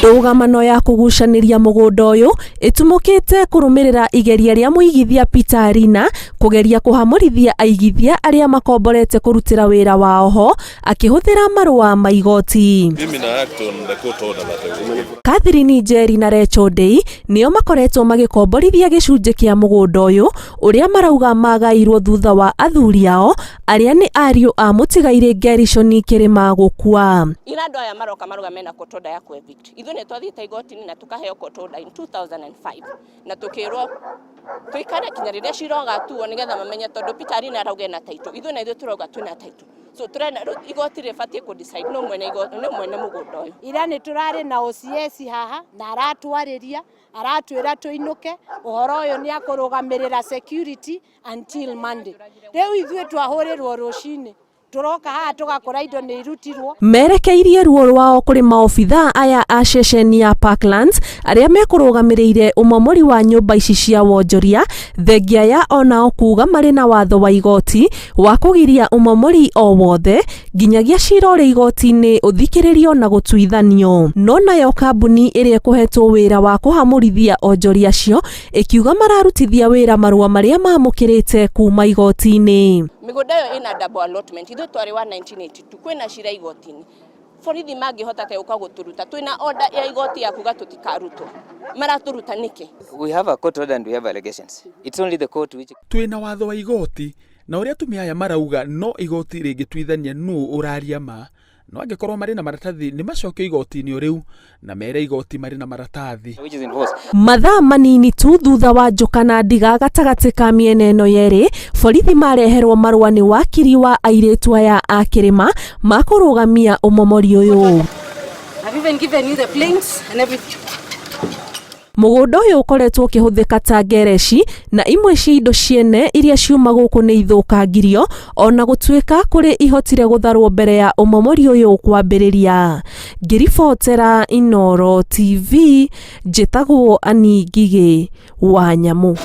Rũgamano ya kugucaniria mugunda uyu itumukite kurumirira igeria ria muigithia Peter Arina kugeria kuhamurithia aigithia aria makomborete kurutira wira wao ho akihuthira marua ma igoti. Catherine Njeri na Rachel Ndei nio makoretwo magikomborithia gicunje kia mugunda uyu uria marauga magairwo thutha wa athuri ao aria ni ariu a mutigaire Gershon Kirima gukua. Ira andu aya maroka maruga mena kotoda ya evict. Ithu ne twathiite igoti-ini na tukaheo kotoda in 2005 na tukirwo twikare kinya riria ciroga tuo nigetha mamenye tondu Peter Arina arauga na title. Ithu ne ithu turauga twina title. So turena igoti ribatie ku decide no mwene igoti no mwene mugunda uyu. Ira ni turari na OCS haha na aratwariria aratwira tuinuke uhoro uyu ni akurugamirira security until Monday. Riu ithuĩ twahurirwo rucini turoka haha tugakora indo ni irutirwo. Merekeirie ruo rwao kuri maobitha aya a ceceni ya Parklands aria mekurugamirire umomori wa nyumba ici cia wonjoria thengia ya onao kuga mari na watho wa igoti wa kugiria umomori o wothe nginyagia cira uri igoti-ini uthikiririo na gutuithanio. No nayo kambuni iria kuhetwo wira wa kuhamurithia onjoria cio ikiuga mararutithia wira marua maria mamukirite kuma igoti-ini. Migunda yo ina double allotment ithu twari wa 1982 kwina cira igoti-ini borithi mangihota te uka guturuta twina order ya igoti ya kuga tutikarutwo maraturuta niki. We have a court order and we have allegations. It's only the court which twina watho wa igoti na uria tumia aya marauga no igoti ringituithania nu uraria ma no angekorwo mari na maratathi ni macokio igoti-ini uriu na mere igoti mari na maratathi which is enforced. Mathaa manini tu thutha wa njukana ndiga gatagati ka miena eno yeri borithi mareherwo marua ni wakiri wa airitu aya a Kirima makurugamia umomori uyu. Have even given you the planes and everything. Mugunda uyu ukoretwo ukihuthika ta gereshi na imwe cia indo ciene iria ciuma guku ni ithukangirio ona gutuika kuri ihotire gutharwo mbere ya umomori uyu kwambiriria. Ngiribotera Inooro TV njitagwo Ani Ngigi wa Nyamu.